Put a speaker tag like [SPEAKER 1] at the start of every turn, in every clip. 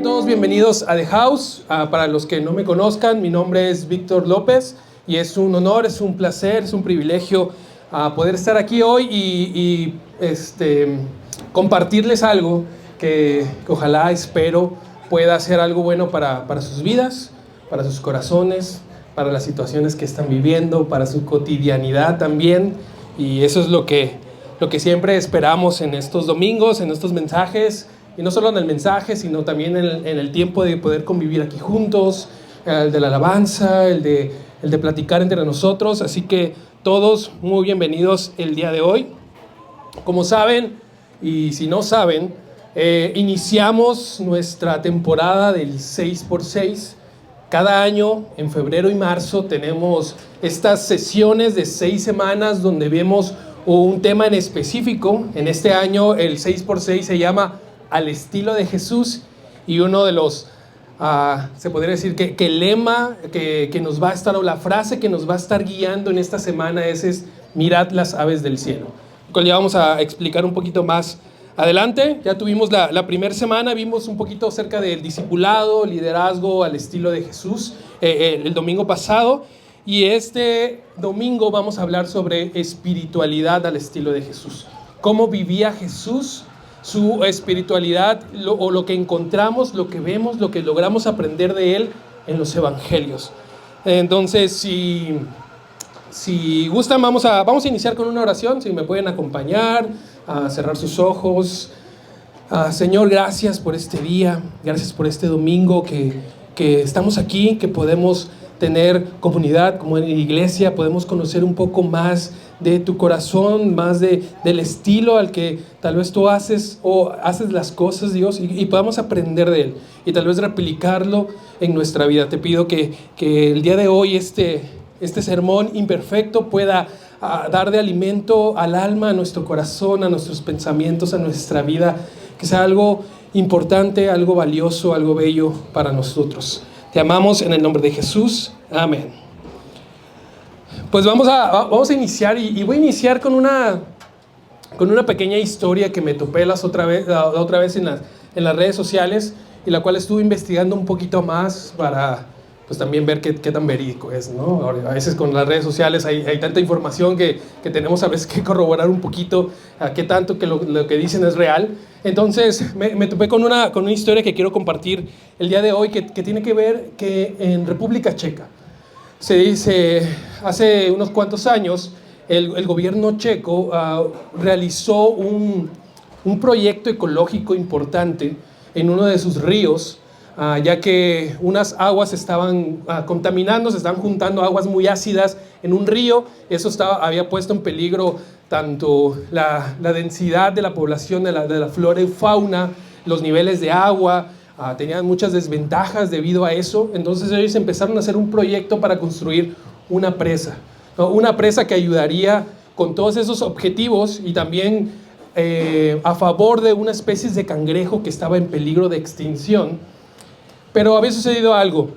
[SPEAKER 1] todos, bienvenidos a The House. Para los que no me conozcan, mi nombre es Víctor López y es un honor, es un placer, es un privilegio poder estar aquí hoy y compartirles algo que ojalá, espero, pueda ser algo bueno para sus vidas, para sus corazones, para las situaciones que están viviendo, para su cotidianidad también. Y eso es lo que siempre esperamos en estos domingos, en estos mensajes. Y no solo en el mensaje, sino también en el tiempo de poder convivir aquí juntos, el de la alabanza, el de platicar entre nosotros. Así que todos muy bienvenidos el día de hoy. Como saben, y si no saben, iniciamos nuestra temporada del 6x6. Cada año, en febrero y marzo, tenemos estas sesiones de 6 semanas donde vemos un tema en específico. En este año el 6x6 se llama Al estilo de Jesús, y uno de los, se podría decir que el lema que nos va a estar, o la frase que nos va a estar guiando en esta semana es mirad las aves del cielo, lo cual ya vamos a explicar un poquito más adelante. Ya tuvimos la primera semana, vimos un poquito acerca del discipulado, liderazgo al estilo de Jesús el domingo pasado, y este domingo vamos a hablar sobre espiritualidad al estilo de Jesús. Cómo vivía Jesús su espiritualidad, lo que encontramos, lo que vemos, lo que logramos aprender de él en los evangelios. Entonces, si gustan, vamos a iniciar con una oración. Si me pueden acompañar, a cerrar sus ojos. Señor, gracias por este día, gracias por este domingo que estamos aquí, que podemos tener comunidad como en iglesia, podemos conocer un poco más de tu corazón, más del estilo al que tal vez tú haces las cosas, Dios, y podamos aprender de él y tal vez replicarlo en nuestra vida. Te pido que el día de hoy este sermón imperfecto pueda dar de alimento al alma, a nuestro corazón, a nuestros pensamientos, a nuestra vida, que sea algo importante, algo valioso, algo bello para nosotros. Te amamos en el nombre de Jesús. Amén. Pues vamos a iniciar, y voy a iniciar con una pequeña historia que me topé la otra vez en las redes sociales, y la cual estuve investigando un poquito más para pues también ver qué tan verídico es, ¿no? A veces con las redes sociales hay tanta información que tenemos a veces que corroborar un poquito qué tanto que lo que dicen es real. Entonces me topé con una historia que quiero compartir el día de hoy, que tiene que ver que en República Checa, se dice, hace unos cuantos años, el gobierno checo realizó un proyecto ecológico importante en uno de sus ríos, ya que unas aguas estaban contaminando, se estaban juntando aguas muy ácidas en un río. Eso había puesto en peligro tanto la densidad de la población, de la flora y fauna, los niveles de agua. Tenían muchas desventajas debido a eso. Entonces ellos empezaron a hacer un proyecto para construir una presa, ¿no? Una presa que ayudaría con todos esos objetivos, y también a favor de una especie de cangrejo que estaba en peligro de extinción. Pero había sucedido algo.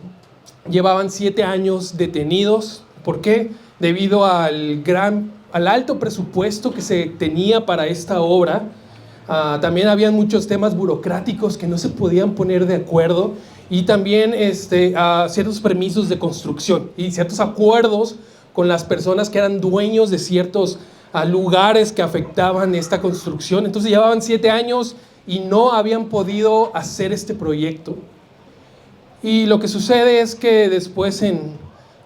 [SPEAKER 1] Llevaban 7 años detenidos. ¿Por qué? Debido al alto presupuesto que se tenía para esta obra. También habían muchos temas burocráticos que no se podían poner de acuerdo, y también ciertos permisos de construcción y ciertos acuerdos con las personas que eran dueños de ciertos lugares que afectaban esta construcción. Entonces llevaban 7 años y no habían podido hacer este proyecto. Y lo que sucede es que después, en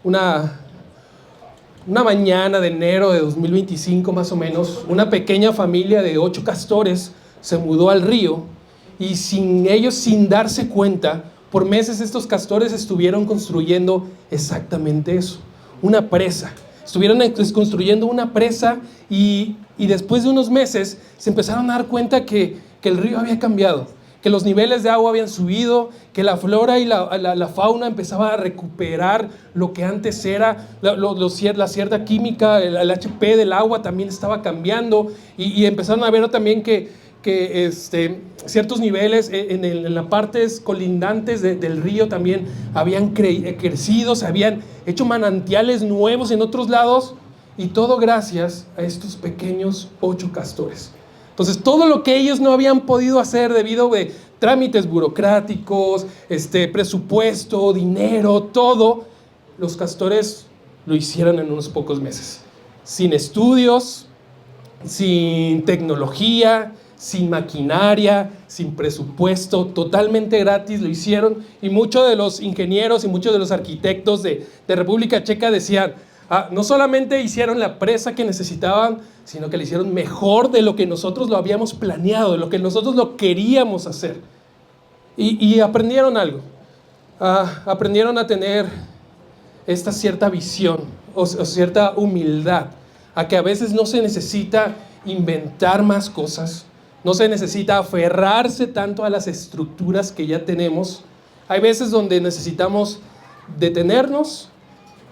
[SPEAKER 1] una mañana de enero de 2025 más o menos, una pequeña familia de 8 castores se mudó al río, y sin darse cuenta, por meses estos castores estuvieron construyendo exactamente eso, una presa. Estuvieron construyendo una presa, y después de unos meses se empezaron a dar cuenta que el río había cambiado, que los niveles de agua habían subido, que la flora y la fauna empezaba a recuperar lo que antes era, la cierta química, el HP del agua también estaba cambiando, y empezaron a ver también que ciertos niveles en las partes colindantes del río también habían crecido, se habían hecho manantiales nuevos en otros lados, y todo gracias a estos pequeños 8 castores. Entonces todo lo que ellos no habían podido hacer debido de trámites burocráticos, presupuesto, dinero, todo, los castores lo hicieron en unos pocos meses. Sin estudios, sin tecnología, sin maquinaria, sin presupuesto, totalmente gratis lo hicieron. Y muchos de los ingenieros y muchos de los arquitectos de República Checa decían, no solamente hicieron la presa que necesitaban, sino que la hicieron mejor de lo que nosotros lo habíamos planeado, de lo que nosotros lo queríamos hacer. Y aprendieron algo. Aprendieron a tener esta cierta visión o cierta humildad, a que a veces no se necesita inventar más cosas, no se necesita aferrarse tanto a las estructuras que ya tenemos. Hay veces donde necesitamos detenernos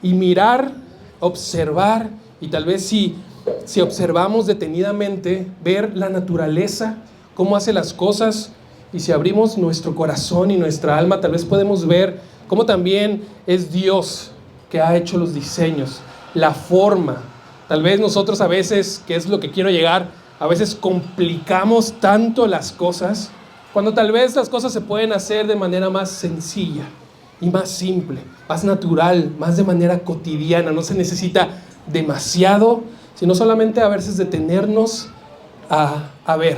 [SPEAKER 1] y mirar, observar, y tal vez si observamos detenidamente, ver la naturaleza, cómo hace las cosas, y si abrimos nuestro corazón y nuestra alma, tal vez podemos ver cómo también es Dios que ha hecho los diseños, la forma. Tal vez nosotros a veces, que es lo que quiero llegar, a veces complicamos tanto las cosas, cuando tal vez las cosas se pueden hacer de manera más sencilla y más simple, más natural, más de manera cotidiana. No se necesita demasiado, sino solamente a veces detenernos a ver,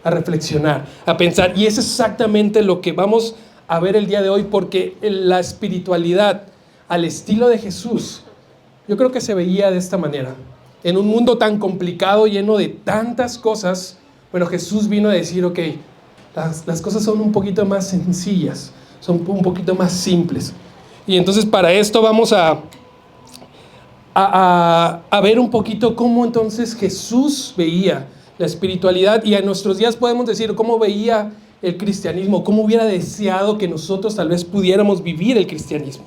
[SPEAKER 1] a reflexionar, a pensar. Y es exactamente lo que vamos a ver el día de hoy, porque la espiritualidad al estilo de Jesús, yo creo que se veía de esta manera. En un mundo tan complicado, lleno de tantas cosas, bueno, Jesús vino a decir, ok, las cosas son un poquito más sencillas, son un poquito más simples. Y entonces para esto vamos a ver un poquito cómo entonces Jesús veía la espiritualidad, y en nuestros días podemos decir cómo veía el cristianismo, cómo hubiera deseado que nosotros tal vez pudiéramos vivir el cristianismo.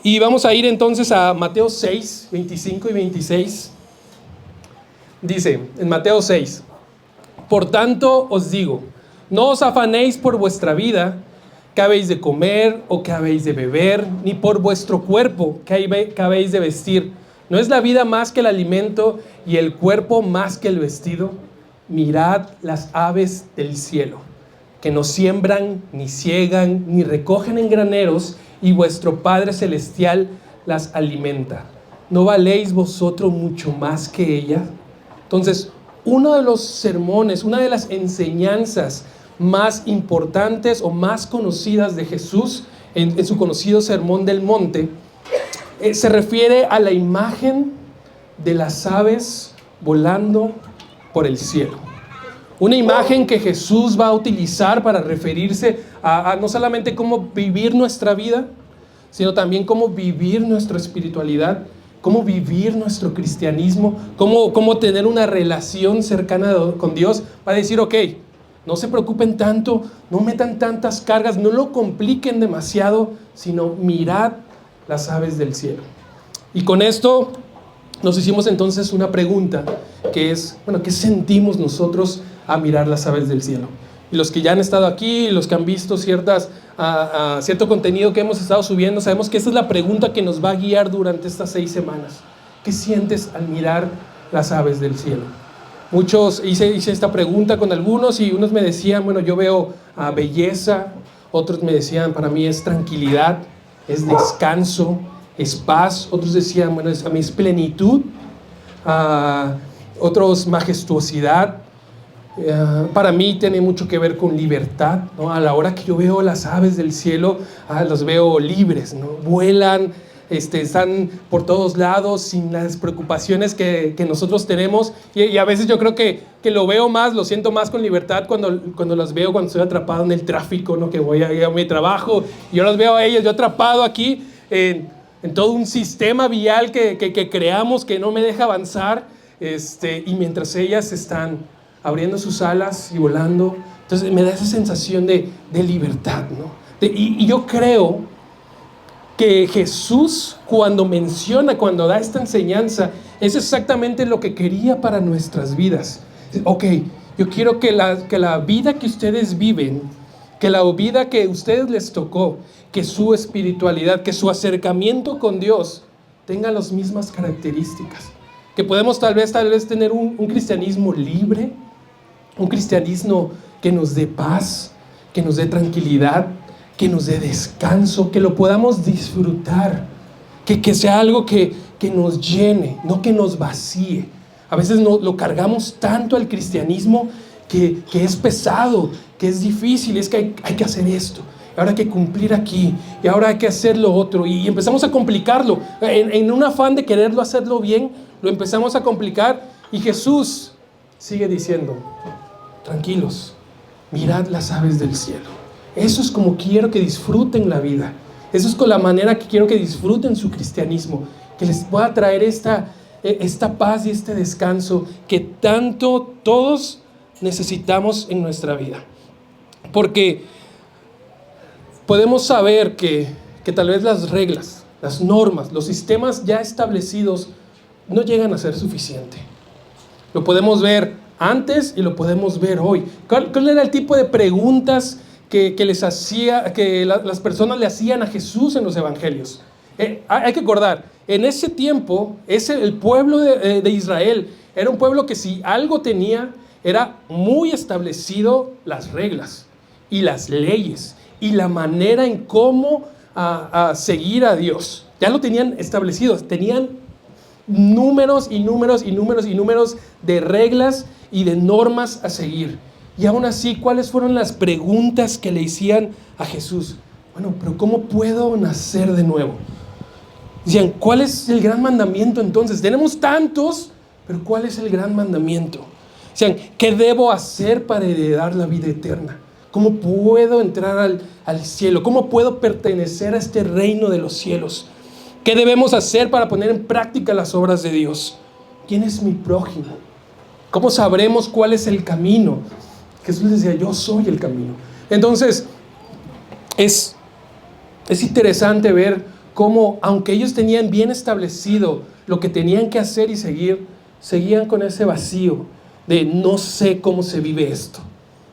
[SPEAKER 1] Y vamos a ir entonces a Mateo 6, 25 y 26. Dice en Mateo 6, por tanto os digo, no os afanéis por vuestra vida, qué habéis de comer o qué habéis de beber, ni por vuestro cuerpo, qué habéis de vestir. ¿No es la vida más que el alimento y el cuerpo más que el vestido? Mirad las aves del cielo, que no siembran, ni ciegan, ni recogen en graneros, y vuestro Padre Celestial las alimenta. ¿No valéis vosotros mucho más que ellas? Entonces, uno de los sermones, una de las enseñanzas más importantes o más conocidas de Jesús en su conocido Sermón del Monte, se refiere a la imagen de las aves volando por el cielo. Una imagen que Jesús va a utilizar para referirse a no solamente cómo vivir nuestra vida, sino también cómo vivir nuestra espiritualidad, cómo vivir nuestro cristianismo, cómo tener una relación cercana con Dios. Va a decir, ok, no se preocupen tanto, no metan tantas cargas, no lo compliquen demasiado, sino mirad las aves del cielo. Y con esto nos hicimos entonces una pregunta, que es, bueno, ¿qué sentimos nosotros a mirar las aves del cielo? Y los que ya han estado aquí, los que han visto cierto contenido que hemos estado subiendo, sabemos que esta es la pregunta que nos va a guiar durante estas 6 semanas. ¿Qué sientes al mirar las aves del cielo? Muchos, hice esta pregunta con algunos, y unos me decían, bueno, yo veo belleza. Otros me decían, para mí es tranquilidad, es descanso, es paz. Otros decían, bueno, a mí es plenitud. Otros, majestuosidad. Para mí tiene mucho que ver con libertad, ¿no? A la hora que yo veo las aves del cielo, los veo libres, ¿no? Vuelan, están por todos lados sin las preocupaciones que nosotros tenemos, y a veces yo creo que lo veo más, lo siento más con libertad cuando las veo, cuando estoy atrapado en el tráfico, ¿no? Que voy a mi trabajo, y yo las veo a ellas, yo atrapado aquí en todo un sistema vial que creamos, que no me deja avanzar, y mientras ellas están abriendo sus alas y volando, entonces me da esa sensación de libertad, ¿no? Y yo creo que Jesús, cuando da esta enseñanza, es exactamente lo que quería para nuestras vidas. Ok, yo quiero que la vida que ustedes viven, que la vida que a ustedes les tocó, que su espiritualidad, que su acercamiento con Dios tenga las mismas características. Que podemos tal vez tener un cristianismo libre, un cristianismo que nos dé paz, que nos dé tranquilidad, que nos dé descanso, que lo podamos disfrutar, que sea algo que nos llene, no que nos vacíe. A veces lo cargamos tanto al cristianismo que es pesado, que es difícil, es que hay que hacer esto, ahora hay que cumplir aquí, y ahora hay que hacer lo otro, y empezamos a complicarlo, en un afán de quererlo hacerlo bien, lo empezamos a complicar, y Jesús sigue diciendo, tranquilos, mirad las aves del cielo. Eso es como quiero que disfruten la vida, eso es con la manera que quiero que disfruten su cristianismo, que les pueda traer esta paz y este descanso que tanto todos necesitamos en nuestra vida. Porque podemos saber que tal vez las reglas, las normas, los sistemas ya establecidos no llegan a ser suficiente. Lo podemos ver antes y lo podemos ver hoy. ¿Cuál era el tipo de preguntas que las personas le hacían a Jesús en los evangelios? Hay que acordar, en ese tiempo, el pueblo de Israel era un pueblo que si algo tenía, era muy establecido las reglas y las leyes y la manera en cómo seguir a Dios. Ya lo tenían establecido, tenían números y números y números y números de reglas y de normas a seguir. Y aún así, ¿cuáles fueron las preguntas que le hacían a Jesús? Bueno, pero ¿cómo puedo nacer de nuevo? Decían, ¿cuál es el gran mandamiento entonces? Tenemos tantos, pero ¿cuál es el gran mandamiento? Decían, ¿qué debo hacer para heredar la vida eterna? ¿Cómo puedo entrar al cielo? ¿Cómo puedo pertenecer a este reino de los cielos? ¿Qué debemos hacer para poner en práctica las obras de Dios? ¿Quién es mi prójimo? ¿Cómo sabremos cuál es el camino? Jesús decía, yo soy el camino. Entonces, es interesante ver cómo, aunque ellos tenían bien establecido lo que tenían que hacer y seguir, seguían con ese vacío de no sé cómo se vive esto.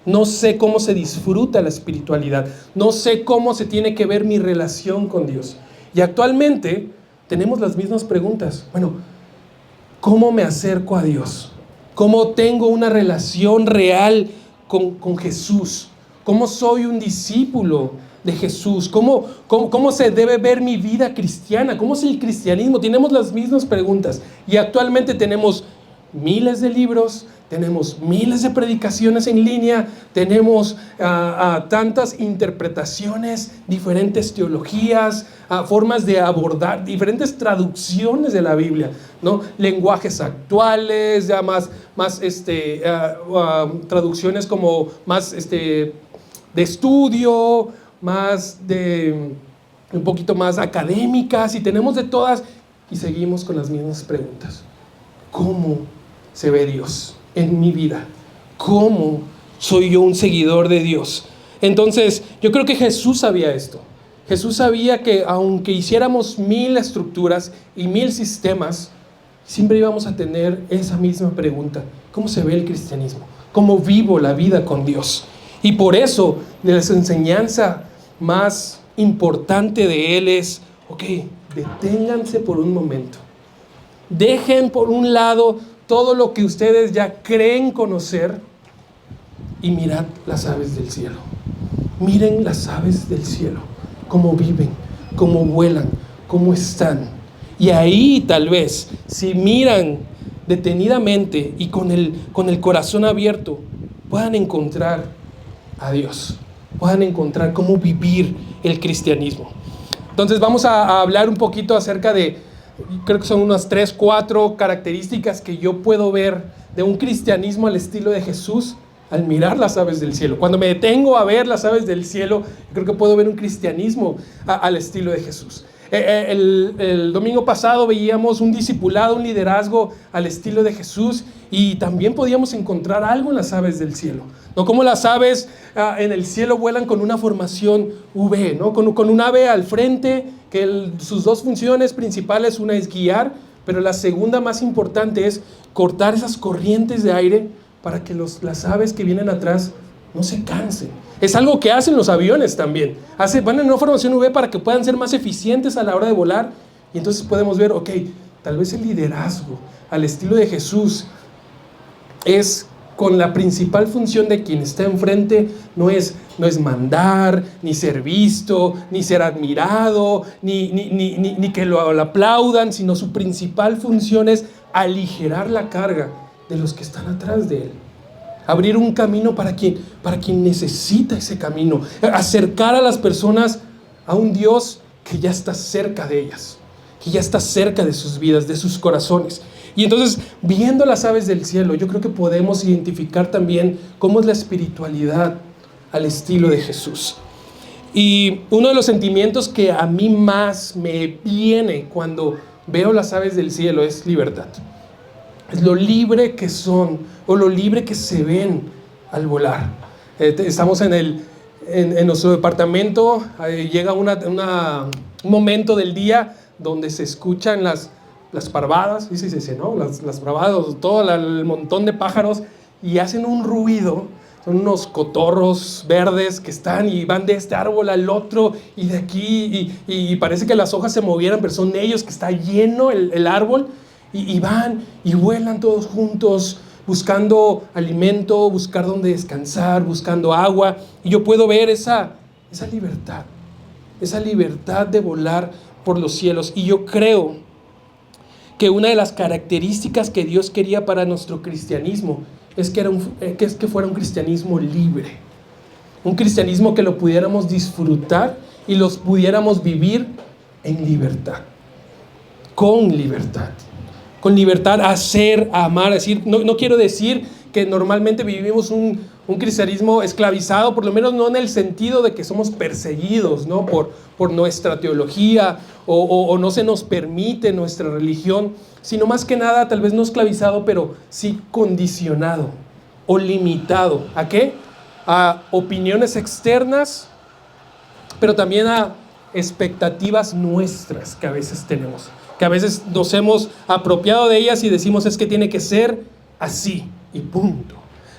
[SPEAKER 1] No sé cómo se disfruta la espiritualidad. No sé cómo se tiene que ver mi relación con Dios. Y actualmente tenemos las mismas preguntas. Bueno, ¿cómo me acerco a Dios? ¿Cómo tengo una relación real con Jesús? ¿Cómo soy un discípulo de Jesús? ¿Cómo se debe ver mi vida cristiana? ¿Cómo es el cristianismo? Tenemos las mismas preguntas. Y actualmente tenemos miles de libros, tenemos miles de predicaciones en línea, tenemos tantas interpretaciones, diferentes teologías, formas de abordar, diferentes traducciones de la Biblia, ¿no? Lenguajes actuales, ya más traducciones como más de estudio, un poquito más académicas, y tenemos de todas, y seguimos con las mismas preguntas. ¿Cómo se ve Dios en mi vida? ¿Cómo soy yo un seguidor de Dios? Entonces, yo creo que Jesús sabía esto. Jesús sabía que aunque hiciéramos 1000 estructuras y 1000 sistemas, siempre íbamos a tener esa misma pregunta. ¿Cómo se ve el cristianismo? ¿Cómo vivo la vida con Dios? Y por eso, de la enseñanza más importante de Él es, deténganse por un momento. Dejen por un lado todo lo que ustedes ya creen conocer y mirad las aves del cielo. Miren las aves del cielo, cómo viven, cómo vuelan, cómo están. Y ahí tal vez, si miran detenidamente y con el corazón abierto, puedan encontrar a Dios, puedan encontrar cómo vivir el cristianismo. Entonces vamos a hablar un poquito acerca de, creo que son unas 3, 4 características que yo puedo ver de un cristianismo al estilo de Jesús al mirar las aves del cielo. Cuando me detengo a ver las aves del cielo, creo que puedo ver un cristianismo al estilo de Jesús. El domingo pasado veíamos un discipulado, un liderazgo al estilo de Jesús, y también podíamos encontrar algo en las aves del cielo, ¿no? Como las aves en el cielo vuelan con una formación V, ¿no? Con un ave al frente, que sus dos funciones principales, una es guiar, pero la segunda más importante es cortar esas corrientes de aire para que las aves que vienen atrás no se cansen. Es algo que hacen los aviones también. Van en una formación V para que puedan ser más eficientes a la hora de volar. Y entonces podemos ver, tal vez el liderazgo al estilo de Jesús es con la principal función de quien está enfrente no es mandar, ni ser visto, ni ser admirado, ni que lo aplaudan, sino su principal función es aligerar la carga de los que están atrás de él. Abrir un camino para quien necesita ese camino. Acercar a las personas a un Dios que ya está cerca de ellas, que ya está cerca de sus vidas, de sus corazones. Y entonces, viendo las aves del cielo, yo creo que podemos identificar también cómo es la espiritualidad al estilo de Jesús. Y uno de los sentimientos que a mí más me viene cuando veo las aves del cielo es libertad. Es lo libre que son, o lo libre que se ven al volar. Estamos en nuestro departamento, llega un momento del día donde se escuchan las parvadas, ¿sí se dice, no? Las parvadas, todo el montón de pájaros, y hacen un ruido. Son unos cotorros verdes que están y van de este árbol al otro y de aquí, y parece que las hojas se movieran, pero son ellos, que está lleno el árbol, y van y vuelan todos juntos, buscando alimento, buscar dónde descansar, buscando agua. Y yo puedo ver esa libertad de volar por los cielos. Y yo creo que una de las características que Dios quería para nuestro cristianismo es que fuera un cristianismo libre, un cristianismo que lo pudiéramos disfrutar y los pudiéramos vivir en libertad, con libertad a hacer, a amar, a decir. No quiero decir que normalmente vivimos un cristianismo esclavizado, por lo menos no en el sentido de que somos perseguidos, ¿no? por nuestra teología o no se nos permite nuestra religión, sino más que nada tal vez no esclavizado, pero sí condicionado o limitado. ¿A qué? A opiniones externas, pero también a expectativas nuestras que a veces tenemos, que a veces nos hemos apropiado de ellas y decimos es que tiene que ser así y punto.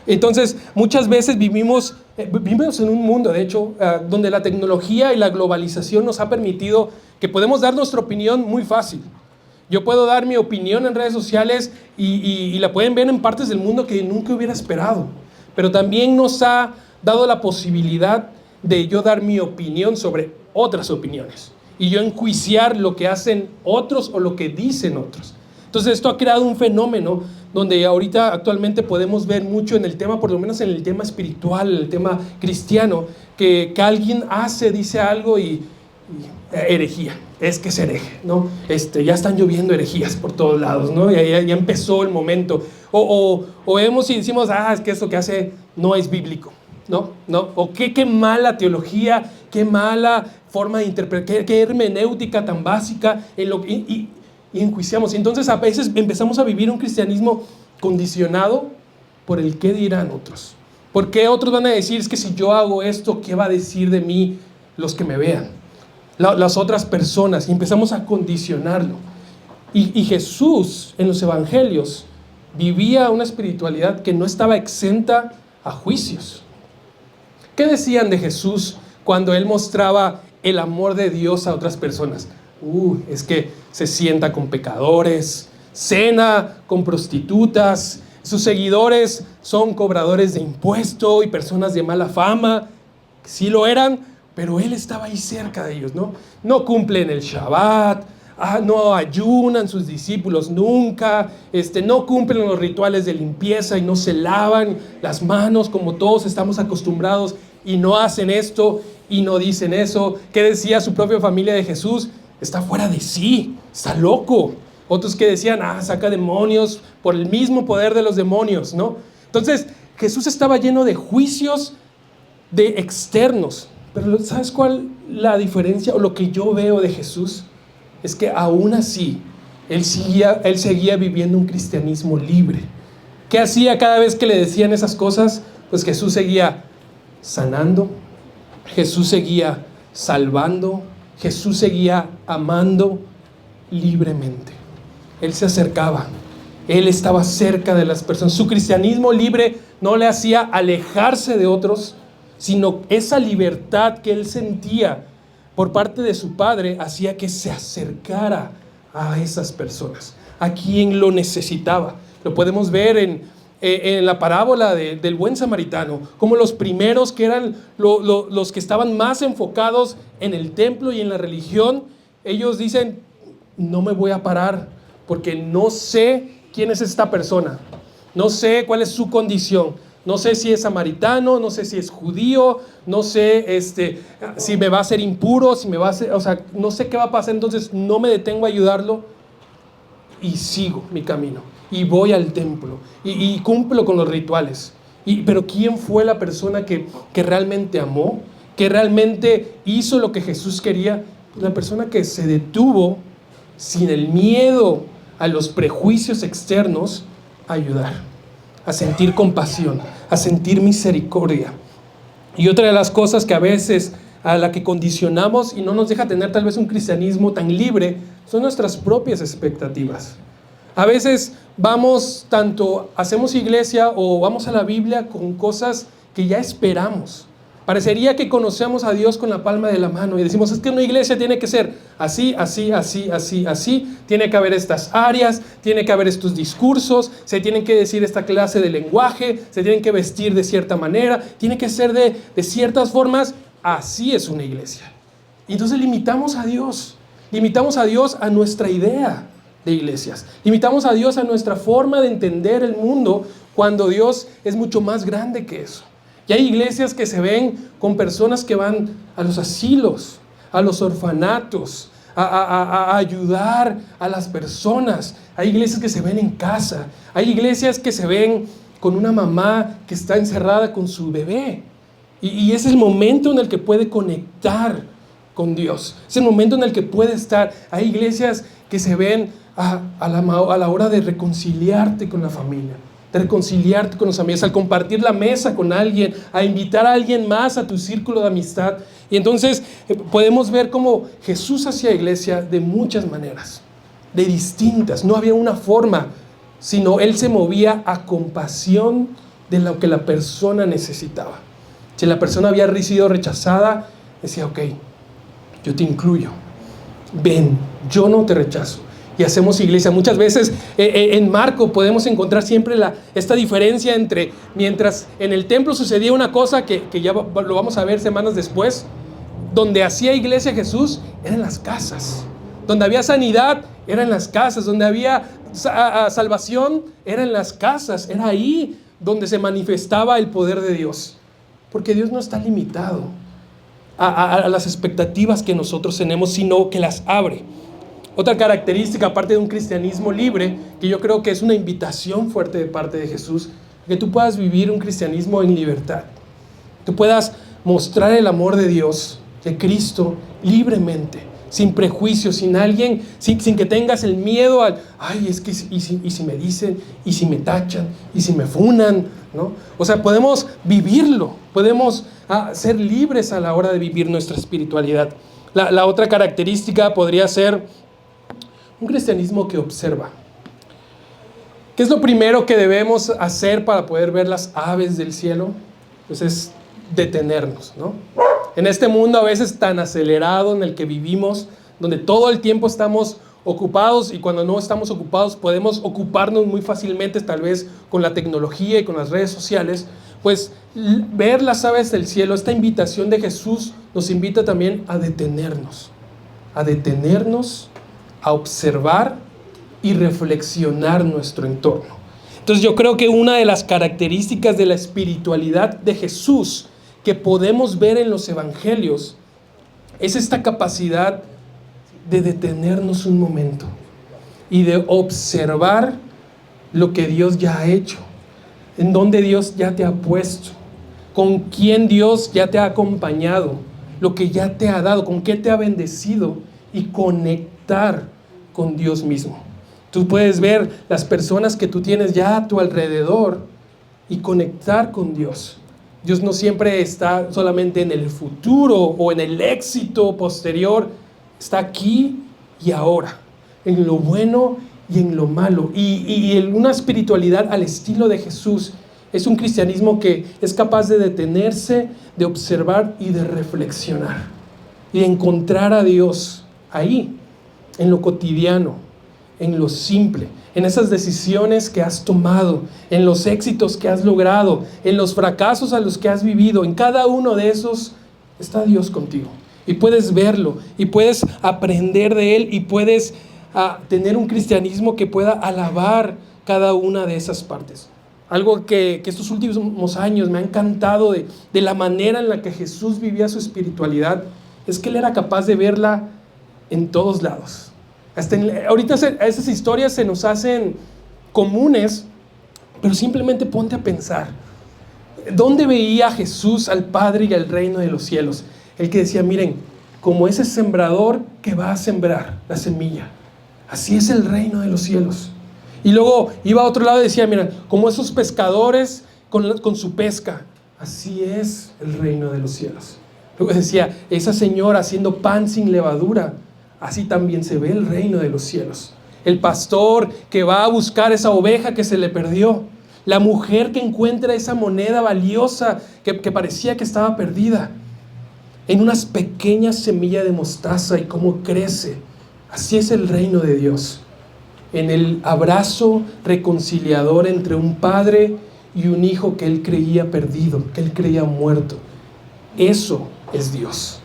[SPEAKER 1] Entonces muchas veces vivimos en un mundo, de hecho, donde la tecnología y la globalización nos ha permitido que podemos dar nuestra opinión muy fácil. Yo puedo dar mi opinión en redes sociales y la pueden ver en partes del mundo que nunca hubiera esperado, pero también nos ha dado la posibilidad de yo dar mi opinión sobre otras opiniones y yo enjuiciar lo que hacen otros o lo que dicen otros. Entonces esto ha creado un fenómeno donde ahorita actualmente podemos ver mucho en el tema, por lo menos en el tema espiritual, en el tema cristiano, que alguien dice algo y herejía, es que es hereje, ¿no? Ya están lloviendo herejías por todos lados, ¿no? Ya empezó el momento. O vemos y decimos, es que esto que hace no es bíblico, ¿no? O qué mala teología, qué mala forma de interpretar, qué hermenéutica tan básica, y enjuiciamos. Entonces a veces empezamos a vivir un cristianismo condicionado por el qué dirán otros. ¿Por qué otros van a decir, es que si yo hago esto, qué va a decir de mí los que me vean? Las otras personas, y empezamos a condicionarlo. Y Jesús en los evangelios vivía una espiritualidad que no estaba exenta a juicios. ¿Qué decían de Jesús cuando él mostraba el amor de Dios a otras personas? Es que se sienta con pecadores, cena con prostitutas, sus seguidores son cobradores de impuesto y personas de mala fama. Sí lo eran, pero él estaba ahí cerca de ellos, ¿no? No cumplen el Shabbat, no ayunan sus discípulos nunca, no cumplen los rituales de limpieza y no se lavan las manos como todos estamos acostumbrados, y no hacen esto y no dicen eso. ¿Qué decía su propia familia de Jesús? Está fuera de sí, está loco. Otros que decían, saca demonios por el mismo poder de los demonios, ¿no? Entonces Jesús estaba lleno de juicios de externos. Pero ¿sabes cuál la diferencia o lo que yo veo de Jesús? Es que aún así él seguía viviendo un cristianismo libre. ¿Qué hacía cada vez que le decían esas cosas? Pues Jesús seguía sanando, Jesús seguía salvando, Jesús seguía amando libremente. Él se acercaba, él estaba cerca de las personas. Su cristianismo libre no le hacía alejarse de otros, sino esa libertad que él sentía por parte de su Padre hacía que se acercara a esas personas, a quien lo necesitaba. Lo podemos ver en la parábola del buen samaritano, como los primeros que eran los que estaban más enfocados en el templo y en la religión, ellos dicen, no me voy a parar porque no sé quién es esta persona, no sé cuál es su condición, no sé si es samaritano, no sé si es judío, no sé si me va a hacer impuro, si me va a hacer, o sea, no sé qué va a pasar, entonces no me detengo a ayudarlo y sigo mi camino y voy al templo y cumplo con los rituales. Pero ¿quién fue la persona que realmente amó, que realmente hizo lo que Jesús quería? La persona que se detuvo sin el miedo a los prejuicios externos a ayudar, a sentir compasión, a sentir misericordia. Y otra de las cosas que a veces a la que condicionamos y no nos deja tener tal vez un cristianismo tan libre son nuestras propias expectativas. A veces hacemos iglesia o vamos a la Biblia con cosas que ya esperamos. Parecería que conocemos a Dios con la palma de la mano y decimos, es que una iglesia tiene que ser así, así, así, así, así, tiene que haber estas áreas, tiene que haber estos discursos, se tienen que decir esta clase de lenguaje, se tienen que vestir de cierta manera, tiene que ser de ciertas formas, así es una iglesia. Y entonces limitamos a Dios a nuestra idea de iglesias, limitamos a Dios a nuestra forma de entender el mundo cuando Dios es mucho más grande que eso. Y hay iglesias que se ven con personas que van a los asilos, a los orfanatos, a ayudar a las personas. Hay iglesias que se ven en casa. Hay iglesias que se ven con una mamá que está encerrada con su bebé. Y es el momento en el que puede conectar con Dios. Es el momento en el que puede estar. Hay iglesias que se ven a la hora de reconciliarte con la familia, de reconciliarte con los amigos, al compartir la mesa con alguien, a invitar a alguien más a tu círculo de amistad. Y entonces podemos ver cómo Jesús hacía iglesia de muchas maneras, de distintas. No había una forma, sino Él se movía a compasión de lo que la persona necesitaba. Si la persona había sido rechazada, decía, ok, yo te incluyo, ven, yo no te rechazo. Y hacemos iglesia. Muchas veces en Marco podemos encontrar siempre esta diferencia entre, mientras en el templo sucedía una cosa que ya lo vamos a ver semanas después, donde hacía iglesia Jesús, era en las casas. Donde había sanidad, era en las casas. Donde había salvación, era en las casas. Era ahí donde se manifestaba el poder de Dios. Porque Dios no está limitado a las expectativas que nosotros tenemos, sino que las abre. Otra característica, aparte de un cristianismo libre, que yo creo que es una invitación fuerte de parte de Jesús, que tú puedas vivir un cristianismo en libertad. Tú puedas mostrar el amor de Dios, de Cristo, libremente, sin prejuicios, sin que tengas el miedo al, ay, es que y si me dicen, y si me tachan, y si me funan, ¿no? O sea, podemos vivirlo, podemos ser libres a la hora de vivir nuestra espiritualidad. La otra característica podría ser un cristianismo que observa. ¿Qué es lo primero que debemos hacer para poder ver las aves del cielo? Pues es detenernos, ¿no? En este mundo a veces tan acelerado en el que vivimos, donde todo el tiempo estamos ocupados y cuando no estamos ocupados podemos ocuparnos muy fácilmente, tal vez con la tecnología y con las redes sociales, pues ver las aves del cielo, esta invitación de Jesús nos invita también a detenernos, a observar y reflexionar nuestro entorno. Entonces yo creo que una de las características de la espiritualidad de Jesús que podemos ver en los evangelios es esta capacidad de detenernos un momento y de observar lo que Dios ya ha hecho, en dónde Dios ya te ha puesto, con quién Dios ya te ha acompañado, lo que ya te ha dado, con qué te ha bendecido, y conectar con Dios mismo. Tú puedes ver las personas que tú tienes ya a tu alrededor y conectar con Dios. Dios no siempre está solamente en el futuro o en el éxito posterior, está aquí y ahora, en lo bueno y en lo malo. Y una espiritualidad al estilo de Jesús es un cristianismo que es capaz de detenerse, de observar y de reflexionar y de encontrar a Dios ahí, en lo cotidiano, en lo simple, en esas decisiones que has tomado, en los éxitos que has logrado, en los fracasos a los que has vivido. En cada uno de esos está Dios contigo. Y puedes verlo, y puedes aprender de Él, y puedes tener un cristianismo que pueda alabar cada una de esas partes. Algo que estos últimos años me ha encantado de la manera en la que Jesús vivía su espiritualidad, es que Él era capaz de verla en todos lados. Ahorita esas historias se nos hacen comunes, pero simplemente ponte a pensar. ¿Dónde veía Jesús al Padre y al reino de los cielos? El que decía, miren, como ese sembrador que va a sembrar la semilla, así es el reino de los cielos. Y luego iba a otro lado y decía, miren, como esos pescadores con su pesca, así es el reino de los cielos. Luego decía, esa señora haciendo pan sin levadura, así también se ve el reino de los cielos. El pastor que va a buscar esa oveja que se le perdió. La mujer que encuentra esa moneda valiosa que parecía que estaba perdida. En unas pequeñas semillas de mostaza y cómo crece. Así es el reino de Dios. En el abrazo reconciliador entre un padre y un hijo que él creía perdido, que él creía muerto. Eso es Dios.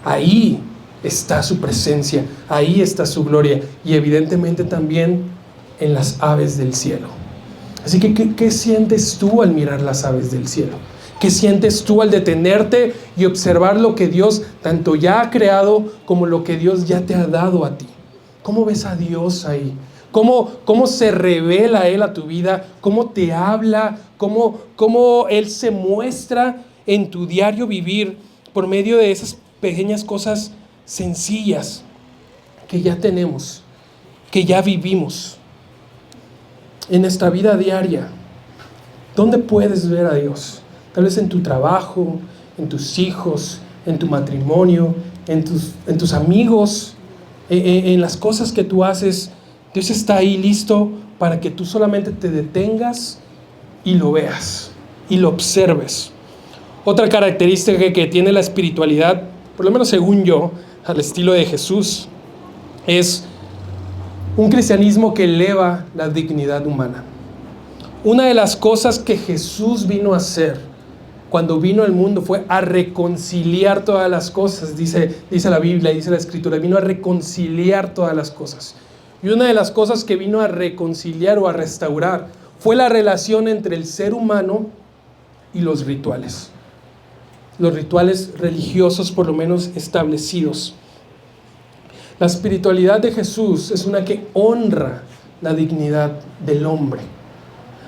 [SPEAKER 1] Ahí está su presencia, ahí está su gloria, y evidentemente también en las aves del cielo. Así que, ¿qué sientes tú al mirar las aves del cielo? ¿Qué sientes tú al detenerte y observar lo que Dios tanto ya ha creado como lo que Dios ya te ha dado a ti? ¿Cómo ves a Dios ahí? ¿Cómo se revela Él a tu vida? ¿Cómo te habla? ¿Cómo Él se muestra en tu diario vivir por medio de esas pequeñas cosas sencillas que ya tenemos, que ya vivimos en nuestra vida diaria? ¿Dónde puedes ver a Dios? Tal vez en tu trabajo, en tus hijos, en tu matrimonio, en tus amigos, en las cosas que tú haces. Dios está ahí listo para que tú solamente te detengas y lo veas y lo observes. Otra característica que tiene la espiritualidad, por lo menos según yo, al estilo de Jesús, es un cristianismo que eleva la dignidad humana. Una de las cosas que Jesús vino a hacer cuando vino al mundo fue a reconciliar todas las cosas, dice la Biblia, dice la Escritura, vino a reconciliar todas las cosas. Y una de las cosas que vino a reconciliar o a restaurar fue la relación entre el ser humano y los rituales religiosos por lo menos establecidos. La espiritualidad de Jesús es una que honra la dignidad del hombre.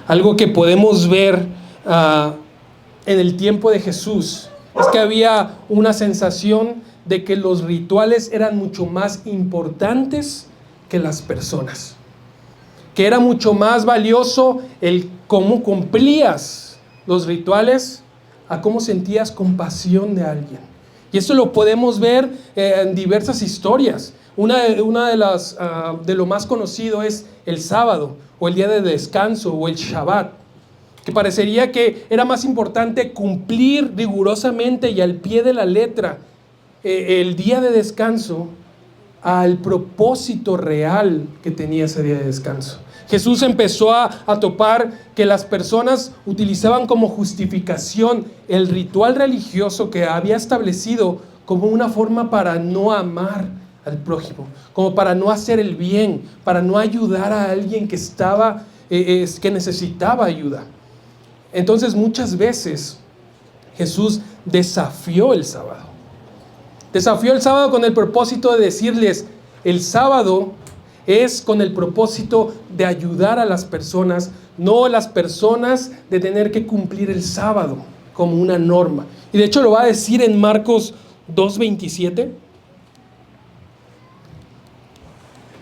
[SPEAKER 1] Algo que podemos ver en el tiempo de Jesús es que había una sensación de que los rituales eran mucho más importantes que las personas, que era mucho más valioso el cómo cumplías los rituales a cómo sentías compasión de alguien. Y esto lo podemos ver en diversas historias. Una de lo más conocido es el sábado, o el día de descanso, o el Shabbat, que parecería que era más importante cumplir rigurosamente y al pie de la letra el día de descanso al propósito real que tenía ese día de descanso. Jesús empezó a topar que las personas utilizaban como justificación el ritual religioso que había establecido como una forma para no amar al prójimo, como para no hacer el bien, para no ayudar a alguien que que necesitaba ayuda. Entonces muchas veces Jesús desafió el sábado. Desafió el sábado con el propósito de decirles, el sábado es con el propósito de ayudar a las personas, no las personas de tener que cumplir el sábado como una norma. Y de hecho lo va a decir en Marcos 2:27.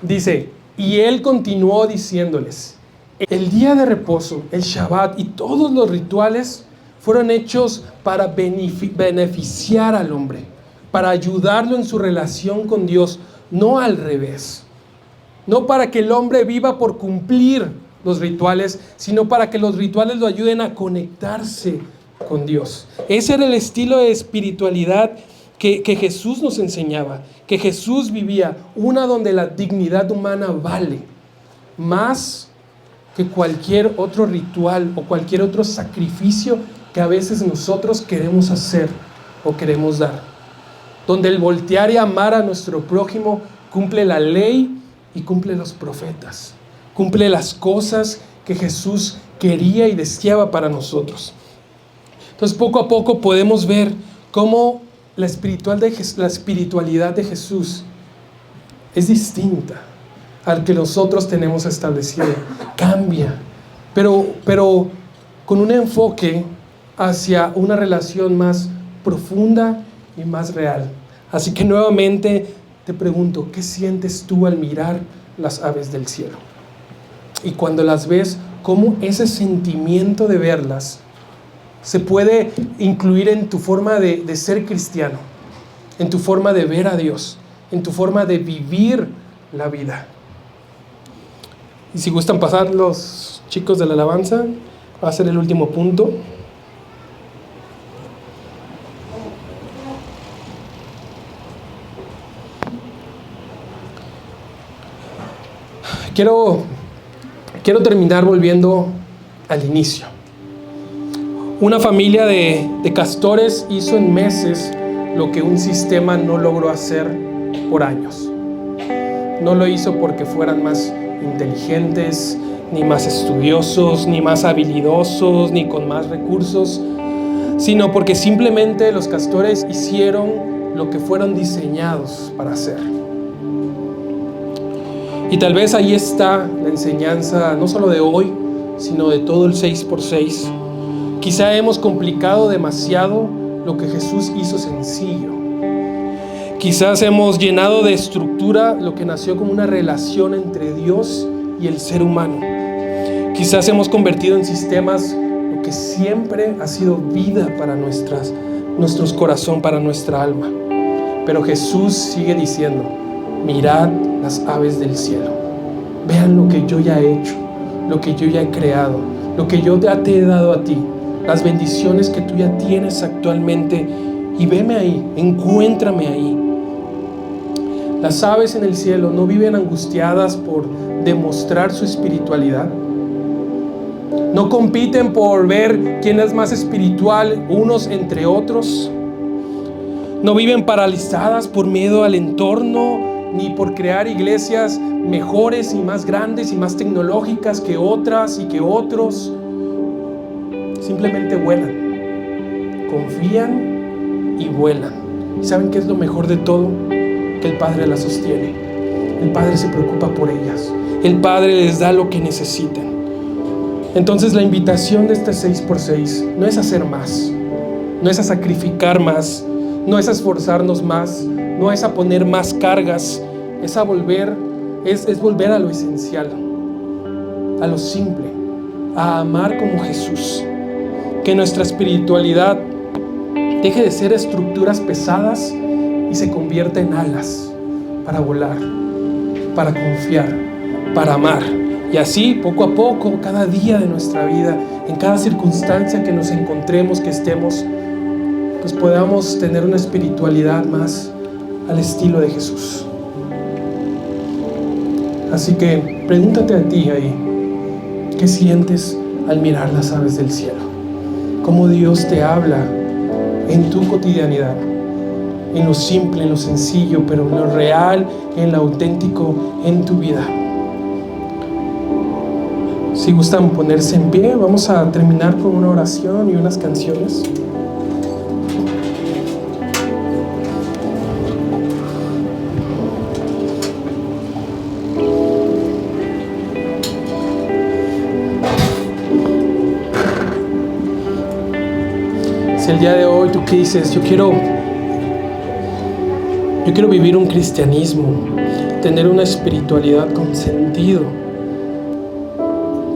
[SPEAKER 1] Dice, y él continuó diciéndoles, el día de reposo, el Shabbat y todos los rituales fueron hechos para beneficiar al hombre, para ayudarlo en su relación con Dios, no al revés. No para que el hombre viva por cumplir los rituales, sino para que los rituales lo ayuden a conectarse con Dios. Ese era el estilo de espiritualidad que Jesús nos enseñaba, que Jesús vivía, una donde la dignidad humana vale, más que cualquier otro ritual o cualquier otro sacrificio que a veces nosotros queremos hacer o queremos dar. Donde el voltear y amar a nuestro prójimo cumple la ley y cumple los profetas. Cumple las cosas que Jesús quería y deseaba para nosotros. Entonces, poco a poco podemos ver cómo la espiritualidad de Jesús es distinta al que nosotros tenemos establecido. Cambia, pero con un enfoque hacia una relación más profunda y más real. Así que nuevamente te pregunto, ¿qué sientes tú al mirar las aves del cielo? Y cuando las ves, ¿cómo ese sentimiento de verlas se puede incluir en tu forma de ser cristiano, en tu forma de ver a Dios, en tu forma de vivir la vida? Y si gustan pasar los chicos de la alabanza, va a ser el último punto. Quiero terminar volviendo al inicio. Una familia de castores hizo en meses lo que un sistema no logró hacer por años. No lo hizo porque fueran más inteligentes, ni más estudiosos, ni más habilidosos, ni con más recursos, sino porque simplemente los castores hicieron lo que fueron diseñados para hacer. Y tal vez ahí está la enseñanza, no solo de hoy, sino de todo el 6x6. Quizá hemos complicado demasiado lo que Jesús hizo sencillo. Quizás hemos llenado de estructura lo que nació como una relación entre Dios y el ser humano. Quizás hemos convertido en sistemas lo que siempre ha sido vida para nuestros corazones, para nuestra alma. Pero Jesús sigue diciendo, mirad las aves del cielo. Vean lo que yo ya he hecho, lo que yo ya he creado, lo que yo ya te he dado a ti, las bendiciones que tú ya tienes actualmente, y veme ahí, encuéntrame ahí. Las aves en el cielo no viven angustiadas por demostrar su espiritualidad. No compiten por ver quién es más espiritual unos entre otros. No viven paralizadas por miedo al entorno, ni por crear iglesias mejores y más grandes y más tecnológicas que otras y que otros. Simplemente vuelan, confían y vuelan. ¿Y saben qué es lo mejor de todo? Que el Padre las sostiene. El Padre se preocupa por ellas. El Padre les da lo que necesitan. Entonces la invitación de este 6x6 no es hacer más, no es a sacrificar más, no es a esforzarnos más, no es a poner más cargas, es volver a lo esencial, a lo simple, a amar como Jesús. Que nuestra espiritualidad deje de ser estructuras pesadas y se convierta en alas para volar, para confiar, para amar. Y así, poco a poco, cada día de nuestra vida, en cada circunstancia que nos encontremos, que estemos, pues podamos tener una espiritualidad más al estilo de Jesús. Así que pregúntate a ti ahí, ¿qué sientes al mirar las aves del cielo? ¿Cómo Dios te habla en tu cotidianidad? En lo simple, en lo sencillo, pero en lo real, en lo auténtico en tu vida. Si gustan ponerse en pie, vamos a terminar con una oración y unas canciones. Si el día de hoy tú qué dices, yo quiero vivir un cristianismo, tener una espiritualidad con sentido,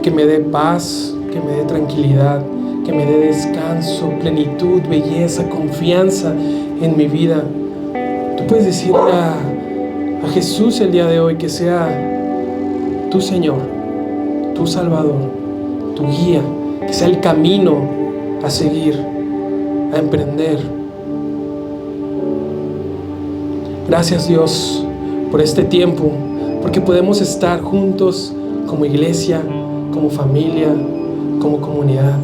[SPEAKER 1] que me dé paz, que me dé tranquilidad, que me dé descanso, plenitud, belleza, confianza en mi vida. Tú puedes decirle a Jesús el día de hoy que sea tu Señor, tu Salvador, tu guía, que sea el camino a seguir, a emprender. Gracias, Dios, por este tiempo, porque podemos estar juntos como iglesia, como familia, como comunidad,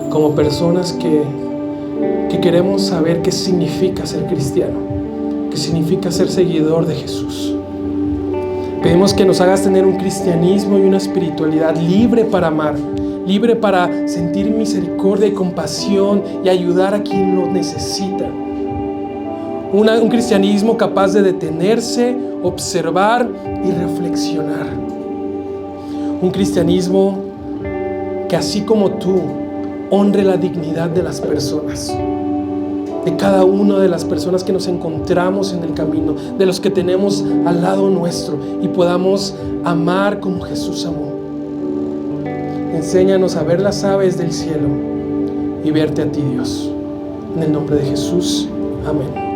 [SPEAKER 1] como personas que queremos saber qué significa ser cristiano, qué significa ser seguidor de Jesús. Pedimos que nos hagas tener un cristianismo y una espiritualidad libre para amar, libre para sentir misericordia y compasión y ayudar a quien lo necesita. Un cristianismo capaz de detenerse, observar y reflexionar. Un cristianismo que, así como tú, honre la dignidad de las personas, de cada una de las personas que nos encontramos en el camino, de los que tenemos al lado nuestro, y podamos amar como Jesús amó. Enséñanos a ver las aves del cielo y verte a ti, Dios. En el nombre de Jesús, amén.